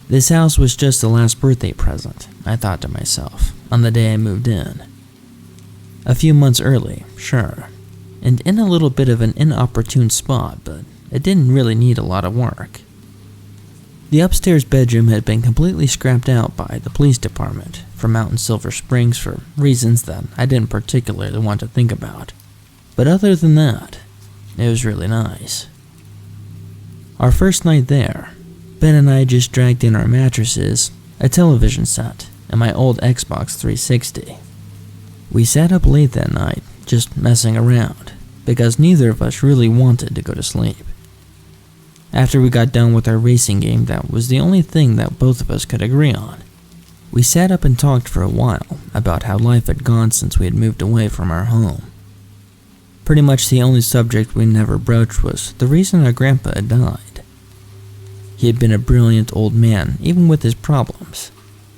This house was just the last birthday present, I thought to myself, on the day I moved in. A few months early, sure, and in a little bit of an inopportune spot, but it didn't really need a lot of work. The upstairs bedroom had been completely scrapped out by the police department from out in Silver Springs for reasons that I didn't particularly want to think about. But other than that, it was really nice. Our first night there, Ben and I just dragged in our mattresses, a television set, and my old Xbox 360. We sat up late that night, just messing around, because neither of us really wanted to go to sleep. After we got done with our racing game, that was the only thing that both of us could agree on. We sat up and talked for a while about how life had gone since we had moved away from our home. Pretty much the only subject we never broached was the reason our grandpa had died. He had been a brilliant old man, even with his problems,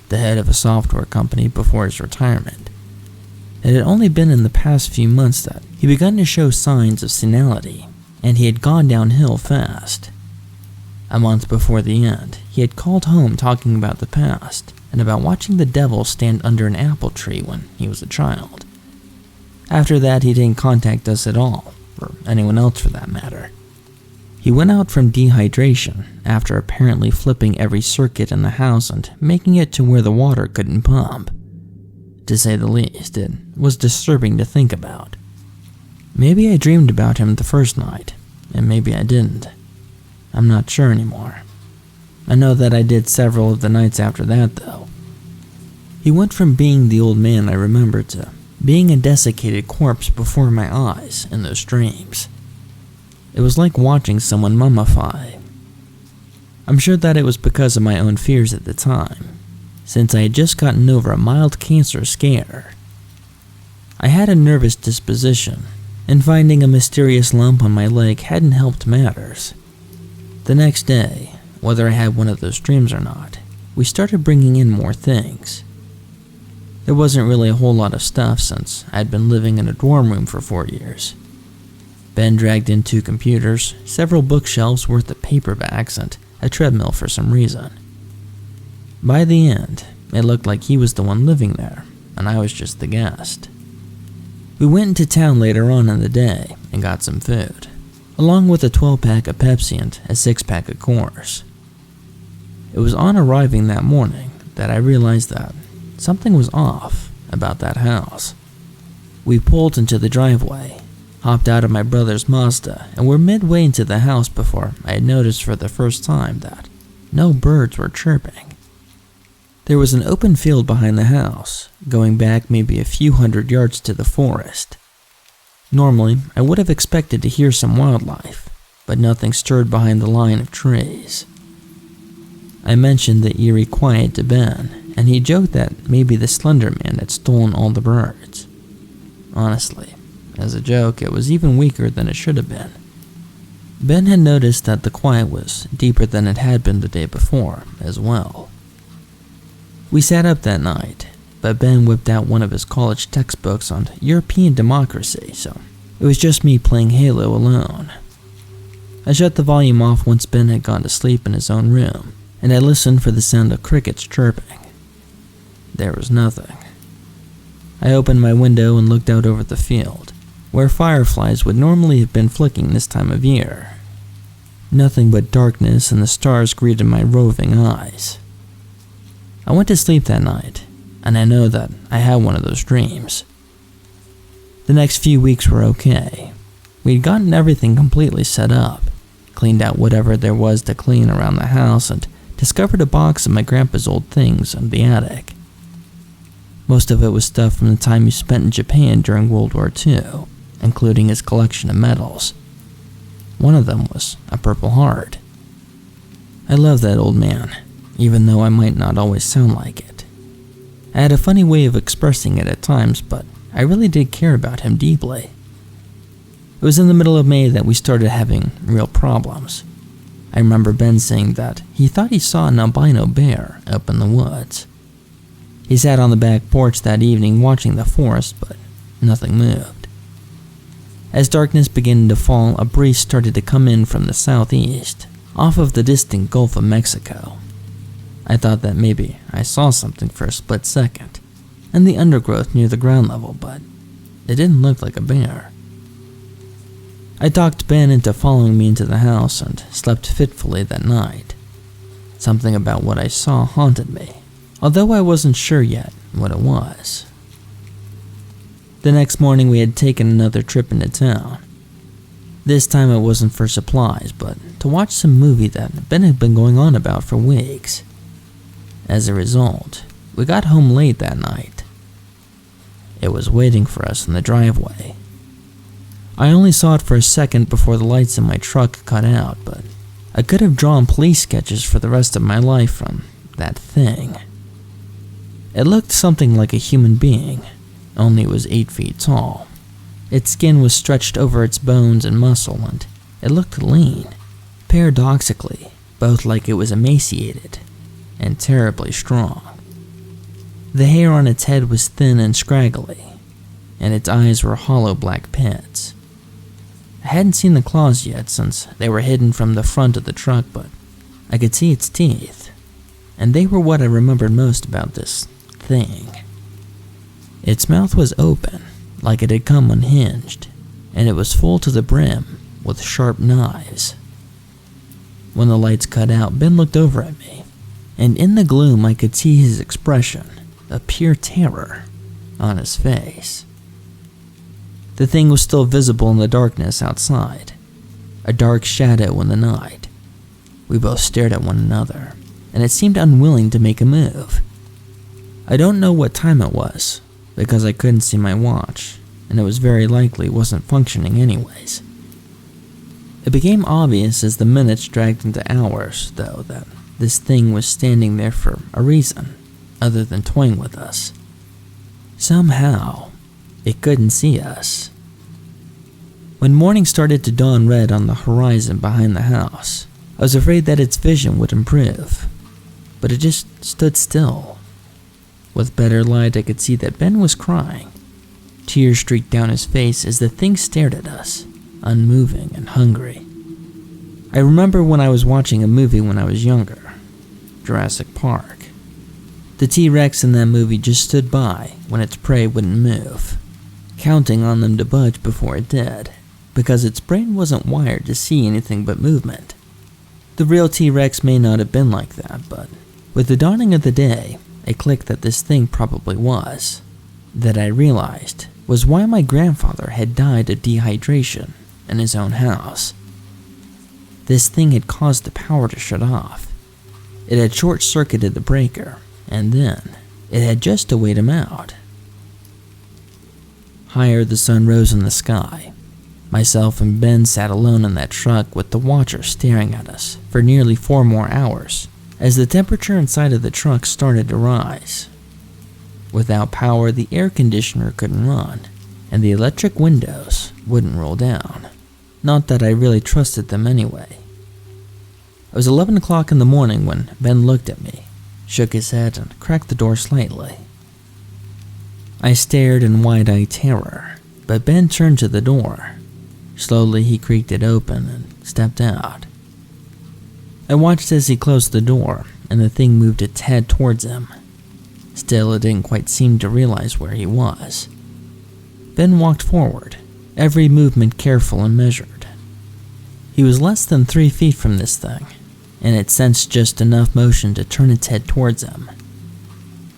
the head of a software company before his retirement. It had only been in the past few months that he began to show signs of senility, and he had gone downhill fast. A month before the end, he had called home talking about the past, and about watching the devil stand under an apple tree when he was a child. After that, he didn't contact us at all, or anyone else for that matter. He went out from dehydration after apparently flipping every circuit in the house and making it to where the water couldn't pump. To say the least, it was disturbing to think about. Maybe I dreamed about him the first night, and maybe I didn't. I'm not sure anymore. I know that I did several of the nights after that, though. He went from being the old man I remembered to being a desiccated corpse before my eyes in those dreams. It was like watching someone mummify. I'm sure that it was because of my own fears at the time, since I had just gotten over a mild cancer scare. I had a nervous disposition, and finding a mysterious lump on my leg hadn't helped matters. The next day, whether I had one of those dreams or not, we started bringing in more things. There wasn't really a whole lot of stuff since I'd been living in a dorm room for 4 years. Ben dragged in 2 computers, several bookshelves worth of paperbacks, and a treadmill for some reason. By the end, it looked like he was the one living there, and I was just the guest. We went into town later on in the day and got some food, along with a 12-pack of Pepsi and a 6-pack of Coors. It was on arriving that morning that I realized that something was off about that house. We pulled into the driveway, hopped out of my brother's Mazda, and were midway into the house before I had noticed for the first time that no birds were chirping. There was an open field behind the house, going back maybe a few hundred yards to the forest. Normally, I would have expected to hear some wildlife, but nothing stirred behind the line of trees. I mentioned the eerie quiet to Ben, and he joked that maybe the Slender Man had stolen all the birds. Honestly, as a joke, it was even weaker than it should have been. Ben had noticed that the quiet was deeper than it had been the day before, as well. We sat up that night, but Ben whipped out one of his college textbooks on European democracy, so it was just me playing Halo alone. I shut the volume off once Ben had gone to sleep in his own room, and I listened for the sound of crickets chirping. There was nothing. I opened my window and looked out over the field, where fireflies would normally have been flicking this time of year. Nothing but darkness and the stars greeted my roving eyes. I went to sleep that night, and I know that I had one of those dreams. The next few weeks were okay. We'd gotten everything completely set up, cleaned out whatever there was to clean around the house, and discovered a box of my grandpa's old things in the attic. Most of it was stuff from the time he spent in Japan during World War II, including his collection of medals. One of them was a Purple Heart. I loved that old man, even though I might not always sound like it. I had a funny way of expressing it at times, but I really did care about him deeply. It was in the middle of May that we started having real problems. I remember Ben saying that he thought he saw an albino bear up in the woods. He sat on the back porch that evening watching the forest, but nothing moved. As darkness began to fall, a breeze started to come in from the southeast, off of the distant Gulf of Mexico. I thought that maybe I saw something for a split second, in the undergrowth near the ground level, but it didn't look like a bear. I talked Ben into following me into the house and slept fitfully that night. Something about what I saw haunted me, although I wasn't sure yet what it was. The next morning we had taken another trip into town. This time it wasn't for supplies, but to watch some movie that Ben had been going on about for weeks. As a result, we got home late that night. It was waiting for us in the driveway. I only saw it for a second before the lights in my truck cut out, but I could have drawn police sketches for the rest of my life from that thing. It looked something like a human being, only it was 8 feet tall. Its skin was stretched over its bones and muscle, and it looked lean, paradoxically, both like it was emaciated and terribly strong. The hair on its head was thin and scraggly, and its eyes were hollow black pits. I hadn't seen the claws yet since they were hidden from the front of the truck, but I could see its teeth, and they were what I remembered most about this thing. Its mouth was open, like it had come unhinged, and it was full to the brim with sharp knives. When the lights cut out, Ben looked over at me, and in the gloom I could see his expression of pure terror. on his face. The thing was still visible in the darkness outside, a dark shadow in the night. We both stared at one another, and it seemed unwilling to make a move. I don't know what time it was, because I couldn't see my watch, and it was very likely wasn't functioning anyways. It became obvious as the minutes dragged into hours, though, that this thing was standing there for a reason, other than toying with us. Somehow, it couldn't see us. When morning started to dawn red on the horizon behind the house, I was afraid that its vision would improve, but it just stood still. With better light, I could see that Ben was crying. Tears streaked down his face as the thing stared at us, unmoving and hungry. I remember when I was watching a movie when I was younger, Jurassic Park. The T-Rex in that movie just stood by when its prey wouldn't move, counting on them to budge before it did, because its brain wasn't wired to see anything but movement. The real T-Rex may not have been like that, but with the dawning of the day, it clicked that this thing probably was. That I realized was why my grandfather had died of dehydration in his own house. This thing had caused the power to shut off. It had short-circuited the breaker, and then it had just to wait him out. Higher, the sun rose in the sky. Myself and Ben sat alone in that truck with the watcher staring at us for nearly 4 more hours as the temperature inside of the truck started to rise. Without power, the air conditioner couldn't run, and the electric windows wouldn't roll down. Not that I really trusted them anyway. It was 11 o'clock in the morning when Ben looked at me, shook his head, and cracked the door slightly. I stared in wide-eyed terror, but Ben turned to the door. Slowly, he creaked it open and stepped out. I watched as he closed the door, and the thing moved its head towards him. Still, it didn't quite seem to realize where he was. Ben walked forward, every movement careful and measured. He was less than 3 feet from this thing, and it sensed just enough motion to turn its head towards him.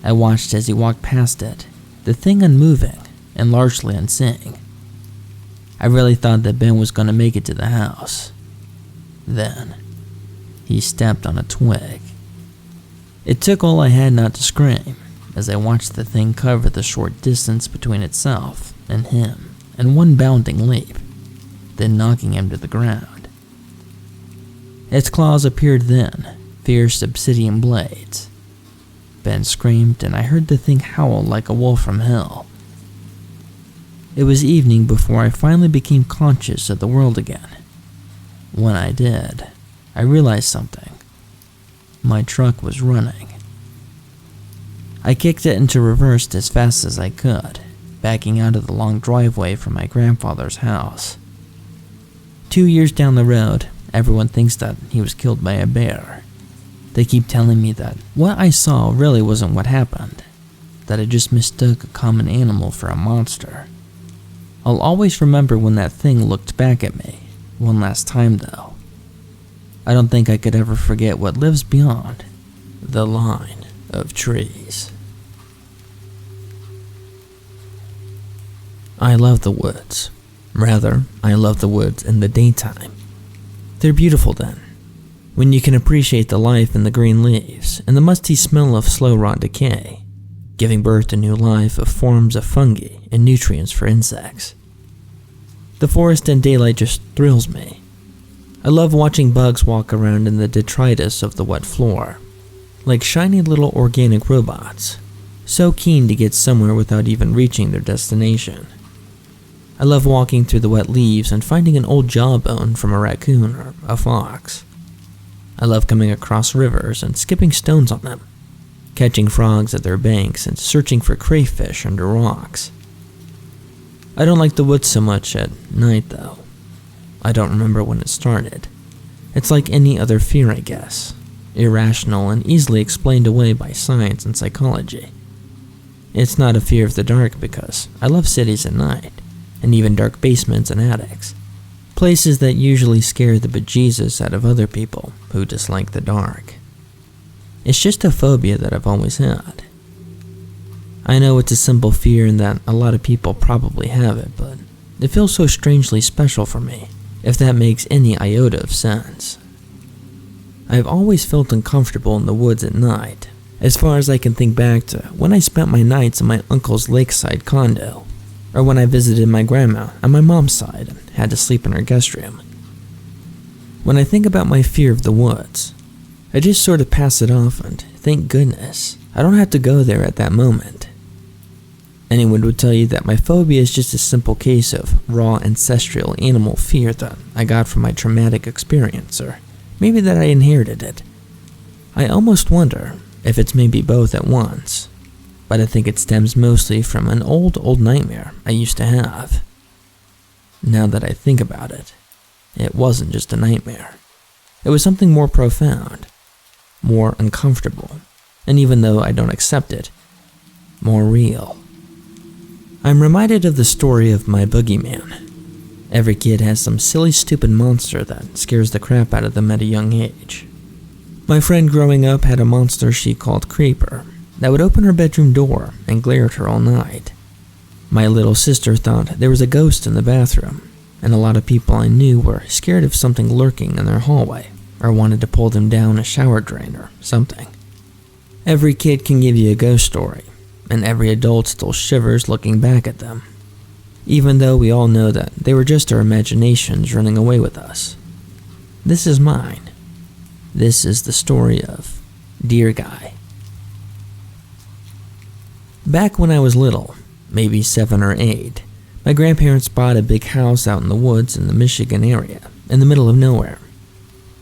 I watched as he walked past it, the thing unmoving and largely unseeing. I really thought that Ben was going to make it to the house. Then, he stepped on a twig. It took all I had not to scream as I watched the thing cover the short distance between itself and him in one bounding leap, then knocking him to the ground. Its claws appeared then, fierce obsidian blades. Ben screamed, and I heard the thing howl like a wolf from hell. It was evening before I finally became conscious of the world again. When I did, I realized something. My truck was running. I kicked it into reverse as fast as I could, backing out of the long driveway from my grandfather's house. 2 years down the road, everyone thinks that he was killed by a bear. They keep telling me that what I saw really wasn't what happened, that I just mistook a common animal for a monster. I'll always remember when that thing looked back at me, one last time though. I don't think I could ever forget what lives beyond the line of trees. I love the woods. Rather, I love the woods in the daytime. They're beautiful then, when you can appreciate the life in the green leaves and the musty smell of slow rot decay, giving birth to new life of forms of fungi and nutrients for insects. The forest in daylight just thrills me. I love watching bugs walk around in the detritus of the wet floor, like shiny little organic robots, so keen to get somewhere without even reaching their destination. I love walking through the wet leaves and finding an old jawbone from a raccoon or a fox. I love coming across rivers and skipping stones on them, catching frogs at their banks and searching for crayfish under rocks. I don't like the woods so much at night though. I don't remember when it started. It's like any other fear, I guess, irrational and easily explained away by science and psychology. It's not a fear of the dark because I love cities at night, and even dark basements and attics, places that usually scare the bejesus out of other people who dislike the dark. It's just a phobia that I've always had. I know it's a simple fear and that a lot of people probably have it, but it feels so strangely special for me, if that makes any iota of sense. I've always felt uncomfortable in the woods at night, as far as I can think back to when I spent my nights in my uncle's lakeside condo, or when I visited my grandma on my mom's side and had to sleep in her guest room. When I think about my fear of the woods, I just sort of pass it off and thank goodness I don't have to go there at that moment. Anyone would tell you that my phobia is just a simple case of raw ancestral animal fear that I got from my traumatic experience, or maybe that I inherited it. I almost wonder if it's maybe both at once, but I think it stems mostly from an old nightmare I used to have. Now that I think about it, it wasn't just a nightmare. It was something more profound, more uncomfortable, and even though I don't accept it, more real. I'm reminded of the story of my boogeyman. Every kid has some silly, stupid monster that scares the crap out of them at a young age. My friend growing up had a monster she called Creeper that would open her bedroom door and glare at her all night. My little sister thought there was a ghost in the bathroom, and a lot of people I knew were scared of something lurking in their hallway or wanted to pull them down a shower drain or something. Every kid can give you a ghost story, and every adult still shivers looking back at them, even though we all know that they were just our imaginations running away with us. This is mine. This is the story of Dear Guy. Back when I was little, maybe 7 or 8, my grandparents bought a big house out in the woods in the Michigan area, in the middle of nowhere.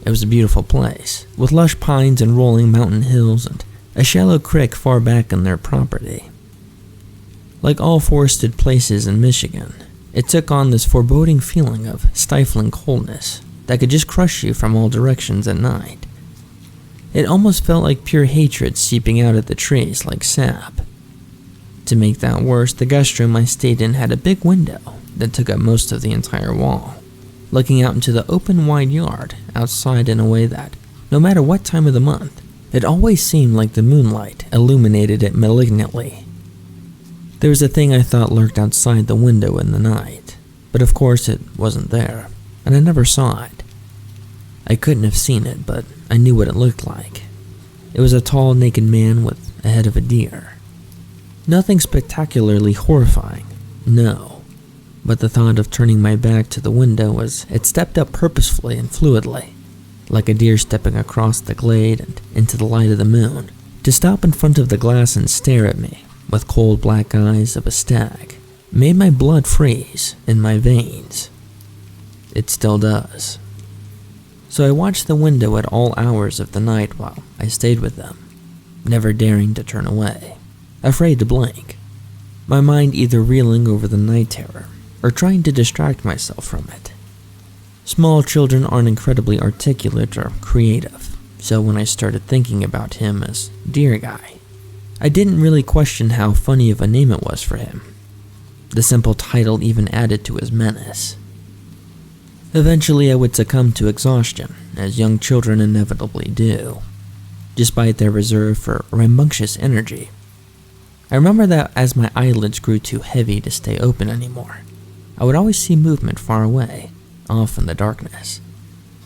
It was a beautiful place, with lush pines and rolling mountain hills and a shallow creek far back in their property. Like all forested places in Michigan, it took on this foreboding feeling of stifling coldness that could just crush you from all directions at night. It almost felt like pure hatred seeping out of the trees like sap. To make that worse, the guest room I stayed in had a big window that took up most of the entire wall, looking out into the open wide yard outside in a way that, no matter what time of the month, it always seemed like the moonlight illuminated it malignantly. There was a thing I thought lurked outside the window in the night, but of course it wasn't there, and I never saw it. I couldn't have seen it, but I knew what it looked like. It was a tall, naked man with a head of a deer. Nothing spectacularly horrifying, no, but the thought of turning my back to the window was it stepped up purposefully and fluidly, like a deer stepping across the glade and into the light of the moon, to stop in front of the glass and stare at me with cold black eyes of a stag, made my blood freeze in my veins. It still does. So I watched the window at all hours of the night while I stayed with them, never daring to turn away, afraid to blink, my mind either reeling over the night terror or trying to distract myself from it. Small children aren't incredibly articulate or creative, so when I started thinking about him as Dear Guy, I didn't really question how funny of a name it was for him. The simple title even added to his menace. Eventually I would succumb to exhaustion, as young children inevitably do, despite their reserve for rambunctious energy. I remember that as my eyelids grew too heavy to stay open anymore, I would always see movement far away, off in the darkness.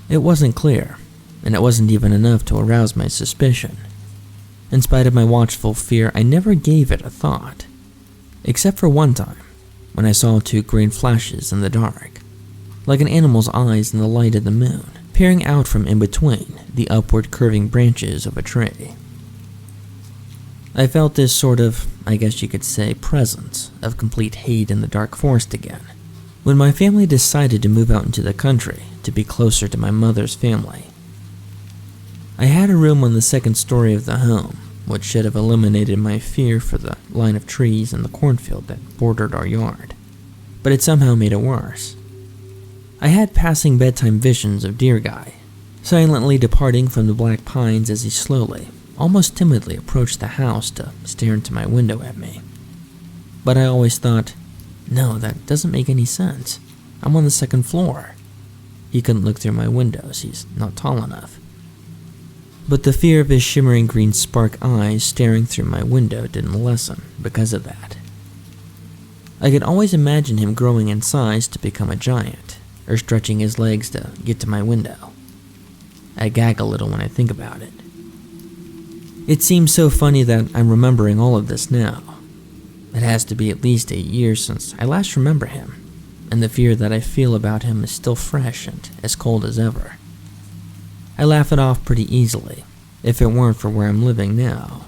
It wasn't clear, and it wasn't even enough to arouse my suspicion. In spite of my watchful fear, I never gave it a thought, except for one time, when I saw 2 green flashes in the dark, like an animal's eyes in the light of the moon, peering out from in between the upward curving branches of a tree. I felt this sort of, I guess you could say, presence of complete hate in the dark forest again, when my family decided to move out into the country to be closer to my mother's family. I had a room on the 2nd story of the home, which should have eliminated my fear for the line of trees and the cornfield that bordered our yard, but it somehow made it worse. I had passing bedtime visions of Dear Guy, silently departing from the black pines as he slowly, almost timidly approached the house to stare into my window at me. But I always thought, no, that doesn't make any sense. I'm on the 2nd floor. He couldn't look through my windows, he's not tall enough. But the fear of his shimmering green spark eyes staring through my window didn't lessen because of that. I could always imagine him growing in size to become a giant, or stretching his legs to get to my window. I gag a little when I think about it. It seems so funny that I'm remembering all of this now. It has to be at least 8 years since I last remember him, and the fear that I feel about him is still fresh and as cold as ever. I laugh it off pretty easily, if it weren't for where I'm living now.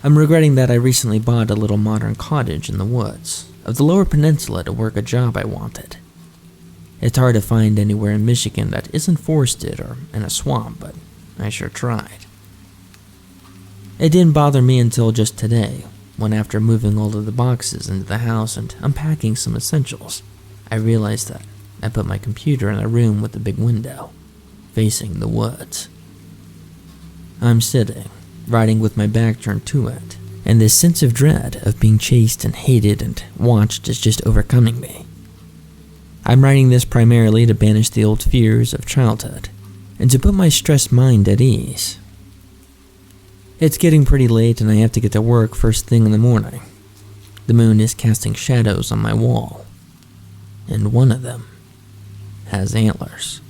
I'm regretting that I recently bought a little modern cottage in the woods of the Lower Peninsula to work a job I wanted. It's hard to find anywhere in Michigan that isn't forested or in a swamp, but I sure tried. It didn't bother me until just today, when after moving all of the boxes into the house and unpacking some essentials, I realized that I put my computer in a room with a big window, facing the woods. I'm sitting, writing with my back turned to it, and this sense of dread of being chased and hated and watched is just overcoming me. I'm writing this primarily to banish the old fears of childhood, and to put my stressed mind at ease. It's getting pretty late and I have to get to work first thing in the morning. The moon is casting shadows on my wall, and one of them has antlers.